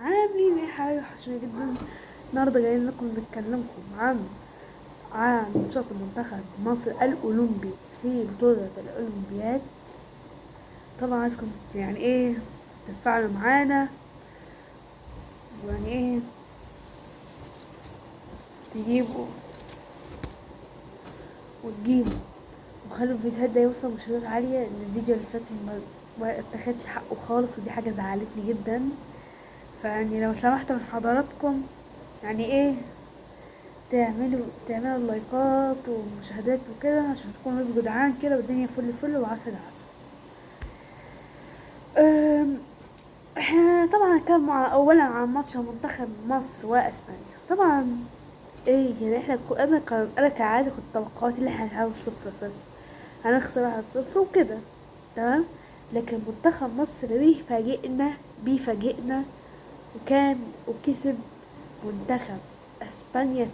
عاملين ايه حاجة وحشنا جدا. النهارده جايين لكم نتكلمكم عن ماتشات منتخب مصر الأولمبي في بطولة الأولمبياد. طبعا عايزكم يعني ايه تتفاعلوا معانا، ويعني ايه تجيبوا وتجيبوا وخلوا الفيديوهات ده يوصل مشاهدات عالية، ان الفيديو اللي فات ما اتخدش حقه خالص، ودي حاجة زعلتني جدا. فيعني لو سمحت من حضراتكم يعني ايه تعملوا لايكات ومشاهدات وكده عشان تكونوا ناس جدعان كده، والدنيا فل فل وعسل عسل. احنا طبعا هنتكلم اولا عن ماتش منتخب مصر واسبانيا. طبعا ايه يعني احنا انا كعادة كنت توقعاتي ان احنا هنلعب 0-0، هنخسر 1-0 وكده، تمام. لكن منتخب مصر بيفاجئنا وكسب منتخب اسبانيا 2-1.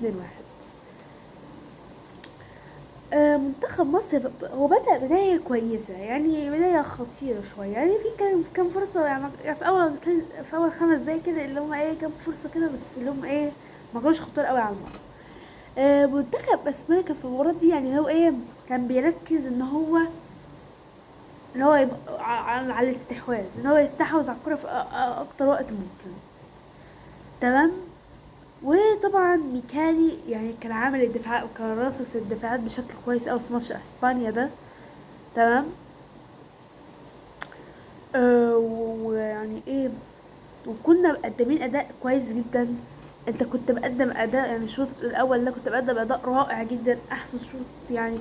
منتخب مصر هو بدأ بداية كويسة، يعني بداية خطيرة شوية، يعني في كان فرصة، يعني في أول 5 دقايق كده اللي هم ايه كان فرصة كده، بس اللي هم ايه ما كانوش خطار قوي على المرمى. منتخب اسبانيا كان في المباراة دي يعني هو ايه كان بيركز ان هو يبقى على الاستحواذ، ان هو يستحوذ على الكرة في اكتر وقت ممكن، تمام. وطبعا ميكالي يعني كان عامل الدفاع وكان راصص الدفاعات بشكل كويس قوي في ماتش اسبانيا ده، تمام. ويعني ايه وكنا مقدمين اداء كويس جدا. انت كنت مقدم اداء، يعني الشوط الاول ده كنت مقدم اداء رائع جدا، احسن شوط يعني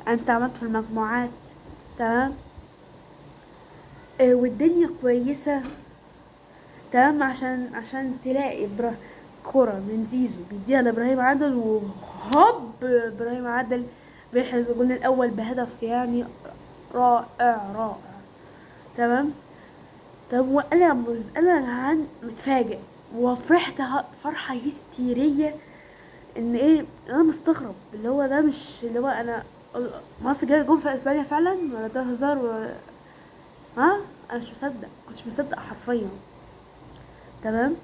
انت عملت في المجموعات، تمام. والدنيا كويسه، تمام. عشان تلاقي كرة من زيزو بيديها لابراهيم عادل، وهوب ابراهيم عادل بيحرز الجول الاول بهدف يعني رائع، تمام. طب انا متفاجئ وفرحت فرحه هستيريه، ان ايه انا مستغرب اللي هو ده، مش اللي هو انا مصر جايه جون في اسبانيا فعلا، ولا ده هزار ها. انا مش مصدق، كنتش مصدق حرفيا، تمام.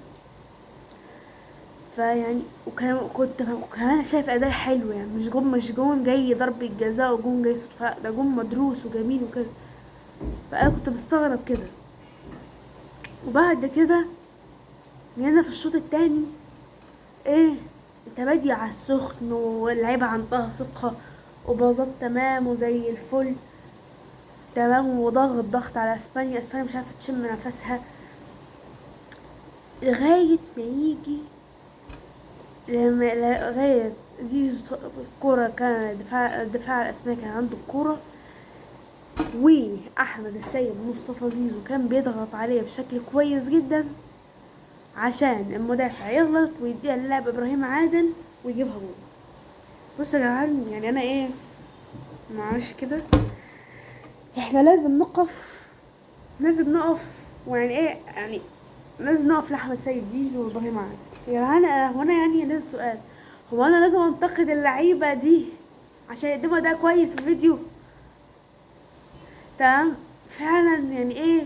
فيعني وكمان شايف اداء حلو، يعني مش جون جاي ضربة جزاء وجون جاي صدفة، ده جون مدروس وجميل وكده. فانا كنت مستغرب كده. وبعد كده جينا في الشوط التاني، ايه انت بادي على السخن واللعيبة عندها ثقة وباظات تمام وزي الفل، تمام. ضغط على اسبانيا مش عارفة تشم نفسها لغاية ما يجي لغاية زيزو الكورة، كان الدفاع الاسباني كان عنده الكورة، واحمد السيد مصطفى زيزو كان بيضغط عليه بشكل كويس جدا عشان المدافع يغلط ويديها للاعب ابراهيم عادل ويجيبها جول. بصوا يا جدعان، يعني انا ايه معلش كده، احنا لازم نقف ويعني ايه يعني لازم نقف لاحمد سيد زيزو وابراهيم عادل. يا جدعان هو انا يعني ده السؤال، هو انا لازم انتقد اللعيبه دي عشان يقدموا ده كويس في فيديو؟ تمام. فعلا يعني ايه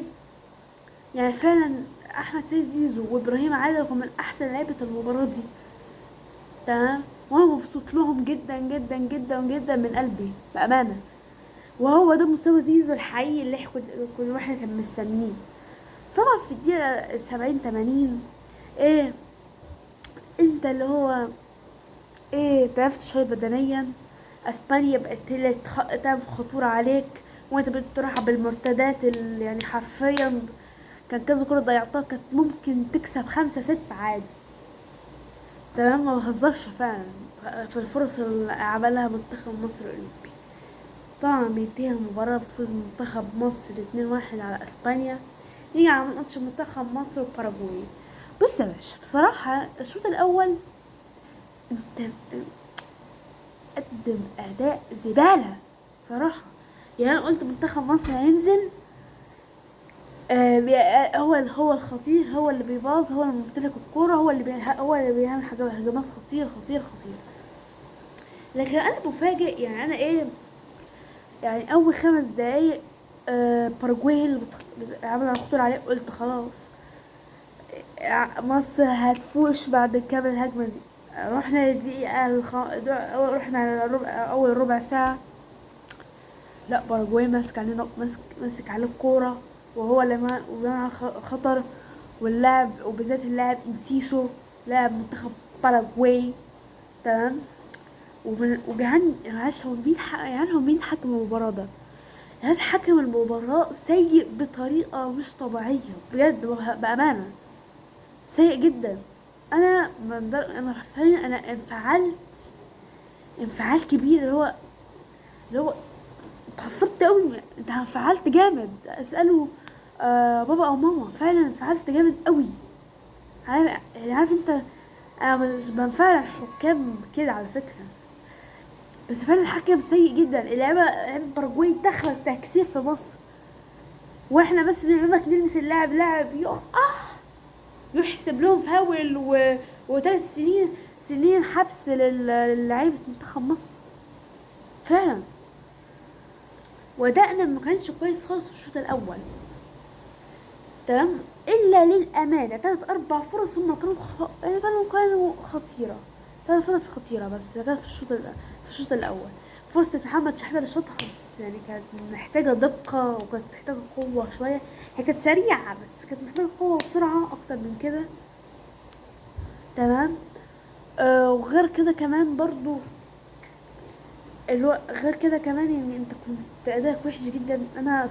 يعني فعلا احمد سيد زيزو وابراهيم عادل هم من احسن لعيبه المباراه دي، تمام. وانا مبسوط لهم جدا جدا جدا جدا من قلبي بامانه. وهو ده مستوى زيزو الحقيقي اللي كل واحد كان مستنيه. طبعا في الدقيقه 70 80 ايه انت اللي هو ايه ضعفت شويه بدنيا، اسبانيا بقت تعمل خطوره عليك، وانت بتروح بالمرتدات يعني حرفيا كان كذا كرة ضيعتها كانت ممكن تكسب 5-6 عادي، تمام. ما بهزرش فعلا في الفرص اللي عملها منتخب مصر الأولمبي. طبعا بينتهي المباراة بفوز منتخب مصر 2-1 على اسبانيا. نيجي على ماتش منتخب مصر وباراجواي. بص يا باشا، بصراحة الشوط الأول انت قدم أداء زبالة صراحة. يعني أنا قلت منتخب مصر هينزل هو الخطير، هو اللي بيباظ، هو اللي بيمتلك الكوره، هو اللي بيعمل هجمات خطير. لكن انا بفاجئ، يعني انا ايه يعني اول 5 دقايق باراجواي اللي عمل خطوره عليه، قلت خلاص مصر هتفوش بعد كامل الهجمة دي. رحنا الدقيقة رحنا على أول ربع ساعة، لا باراجواي ماسك علينا، ماسك عليه الكورة، وهو اللي منع خطر. واللاعب وبالذات اللاعب انسيسو، لاعب منتخب باراجواي، تمام. وجعان معلش، هو مين حكم المباراة ده؟ يعني حكم المباراة سيء بطريقة مش طبيعية بجد، بأمانة سيء جدا. انا حرفيا انا انفعال كبير، اللي هو اتعصبت قوي. انت انفعلت جامد، اساله بابا او ماما، فعلا انفعلت جامد قوي. عارف انت، انا مش بنفعل على الحكام كده على فكره، بس فعلا الحكم سيء جدا. لعيبه باراجواي دخل تكسير في مصر، واحنا بس نعمك نلمس اللاعب، لاعب يحسب لهم فاول وثلاث سنين حبس للعيبه منتخب مصر فعلا. وادائنا ما كانش كويس خالص في الشوط الاول، تمام. الا للامانه 3 4 فرص هم كانوا خطيره، 3 فرص خطيره، بس كانت في الشوط الاول. فرصه محمد شحاته اللي شاطها، بس يعني كانت محتاجه دقه وكانت محتاجه قوه شويه. هي كانت سريعه بس كانت محتاجه قوه وسرعه اكتر من كده، تمام. وغير كده كمان برضو، غير كده كمان يعني انت كنت اداءك وحش جدا. انا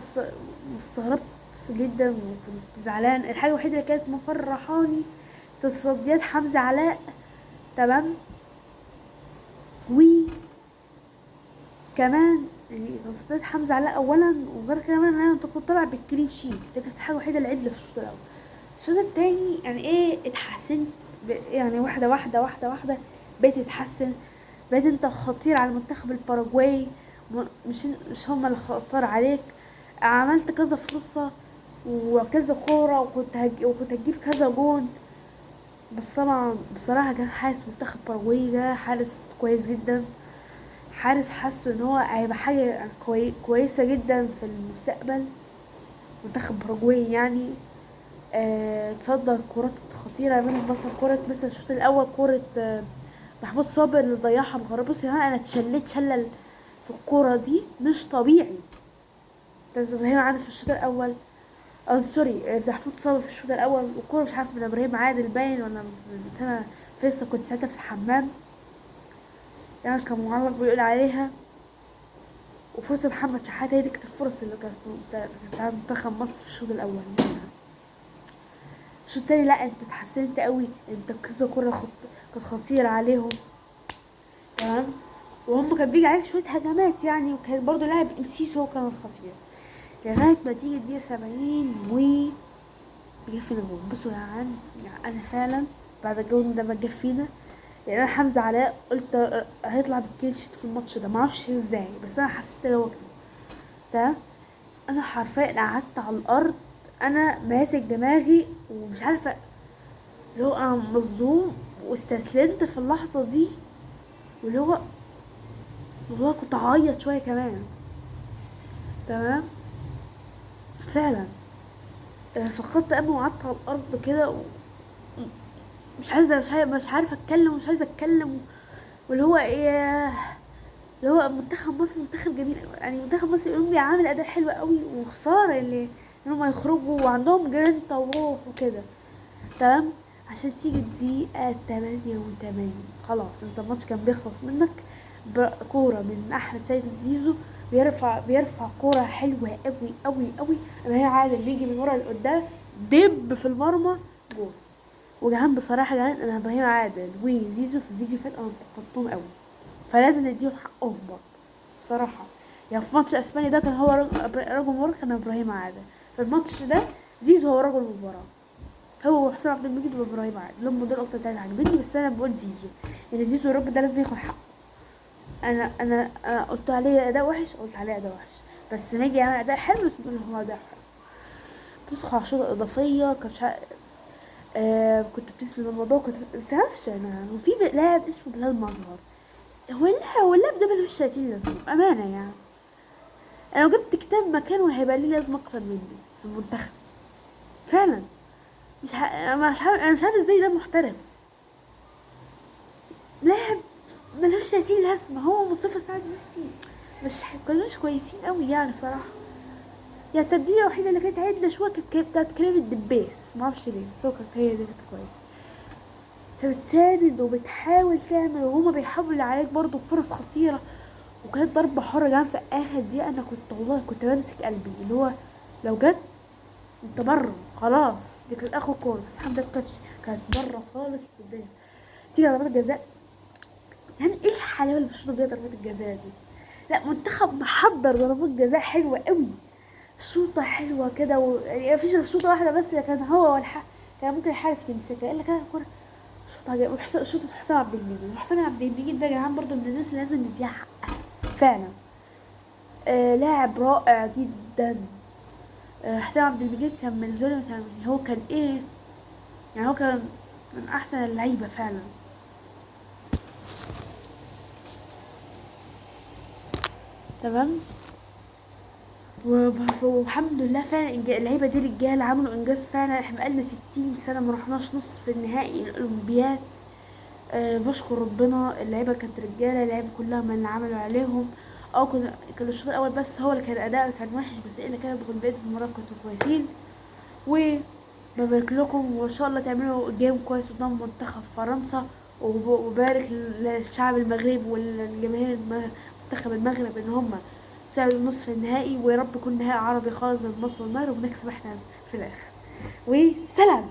استغربت جدا وكنت زعلان. الحاجه الوحيده اللي كانت مفرحاني تصديات حمزه علاء، تمام. وكمان يعني تصديات حمزه علاء اولا، وغير كمان انا كنت طالع بالكلين شيت. دي كانت الحاجه الوحيده اللي عدله في الشوط الاول. الشوط التاني يعني ايه اتحسنت، يعني واحده واحده واحده واحده بقيت اتحسن. بقيت انت خطير على منتخب الباراجواي، مش هما اللي خطر عليك. عملت كذا فرصة وكذا كورة، وكنت هتجيب كذا جون. بس طبعا بصراحة كان حارس منتخب باراجواي ده حارس كويس جدا، حارس حاسه ان هو هيبقى حاجة كويسة جدا في المستقبل. منتخب باراجواي يعني تصدر كرات خطيرة منهم، مثلا كرة مثلا الشوط الأول، كرة محمود صابر اللي ضيعها بغرابة. بصي انا اتشلت شلل في الكورة دي مش طبيعي. ده ابراهيم عادل في الشوط الاول، سوري، ده محمود صابر في الشوط الاول. والكورة مش عارف من ابراهيم عادل باين ولا بس انا فيصل كنت ساعتها في الحمام، يعني كان معلق بيقول عليها. وفرصة محمد شحاتة هي دي كانت الفرص اللي كانت بتاع منتخب مصر في الشوط الاول. الشوط التاني لا، انت اتحسنت قوي، انت كذا كورة كانت خطيرة عليهم، تمام. وهم كان بيجي عليك شوية هجمات يعني، وكان برضو لاعب انسيسو كان خطير لغاية ما تيجي الدقيقة 70 جه فينا جول. بصوا يا يعني انا فعلا بعد الجول ده ما جه فينا، يعني انا حمزة علاء قلت هيطلع بالكيل شيت في الماتش ده، معرفش ازاي، بس انا حسيت ان هو كده، تمام. انا حرفيا قعدت على الارض، انا ماسك دماغي ومش عارفه، اللي هو انا مصدوم واستسلمت في اللحظه دي. واللي هو والله كنت اعيط شويه كمان، تمام. فعلا فقدت امل وقعدت على الارض كده مش عارفه اتكلم ومش عايزه اتكلم. واللي هو ايه، اللي هو منتخب مصر منتخب جميل يعني، منتخب مصر الاولمبي عامل اداء حلو قوي، وخساره اللي ان هم يخرجوا وعندهم جرينتا وروح وكده، تمام. عشان تيجي الدقيقة 88 خلاص انت الماتش كان بيخلص منك بكورة من احمد سيد الزيزو. بيرفع كورة حلوة قوي قوي قوي، ابراهيم عادل بيجي من ورا لقدام، دب في المرمى، جول. وجعان بصراحة جعان، انا ابراهيم عادل وزيزو في الفيديو فات انا انتقدتهم قوي، فلازم نديهم حقهم برضه بصراحة. يعني في ماتش اسبانيا ده كان هو رجل المباراة، كان ابراهيم عادل. في الماتش ده زيزو هو رجل المباراة، هو وحسام عبد المجيد وابراهيم عادل هم دول اكتر 3 عاجبني. بس انا بقول زيزو، يعني زيزو الراجل ده لازم ياخد حقه. انا قلت عليه اداء وحش، قلت عليه اداء وحش، بس لما يجي يعمل اداء حلو اسمه هو اداء حلو. بتدخل على شوط اضافيه كان كنت بتسلم الموضوع، كنت بس نفسه يعني. وفي لاعب اسمه بلال مظهر، هو اللاعب ده ملوش 30 لازمه بامانه يعني. انا لو جبت كتاب مكانه هيبقى ليه لازمه اكتر مني في المنتخب فعلا. انا مش عارف ازاي ده محترف. لاعب ملوش 30 لازمه. هو مصطفى سعد ميسي مش كانوش كويسين قوي يعني صراحه. يعني التبديله الوحيده اللي كانت عدله شويه كانت بتاعت كريم الدبيس، معرفش ليه بس هو كانت هي دي اللي كانت كويسه. انت بتساند وبتحاول تعمل وهما بيحاولوا عليك برضو بفرص خطيره. وكانت ضربه حره جان في اخر دقيقه، انا كنت والله كنت بمسك قلبي اللي هو لو جت انت بره خلاص. دي كانت اخر كوره بس الحمد لله كانت بره خالص في الدنيا. تيجي ضربات الجزاء، يعني ايه الحلاوه اللي بتشوط بيها ضربات الجزاء دي؟ لا منتخب محضر ضربات جزاء حلوه قوي. شوطه حلوه كده يعني مفيش غير شوطه واحده بس اللي كان هو كان ممكن الحارس يمسكها الا كده كوره. شوطه شوطه حسام عبد المجيد. وحسام عبد المجيد ده يا جدعان برضه من الناس اللي لازم نديها حقها فعلا. لاعب رائع جدا. حسام عبد المجيد كان من زمان كان هو كان ايه، يعني هو كان من احسن اللعيبه فعلا. تمام. والحمد لله فعلا اللعيبه دي رجاله عملوا انجاز فعلا. احنا بقالنا 60 سنه ما رحناش نصف النهائي الاولمبياد. بشكر ربنا. اللعيبه كانت رجاله، اللعيبه كلها من اللي عملوا عليهم. اه كان الشوط الاول بس هو اللي كان اداء كان وحش، بس اللي كان بقيه المباراه كانوا كويسين. وببارك لكم وان شاء الله تعملوا جيم كويس قدام منتخب فرنسا. وبارك للشعب المغرب والجماهير منتخب المغرب ان هم صعدوا نصف النهائي. ويا رب يكون نهائي عربي خالص بين مصر والمغرب ونكسب احنا في الاخر. وسلام.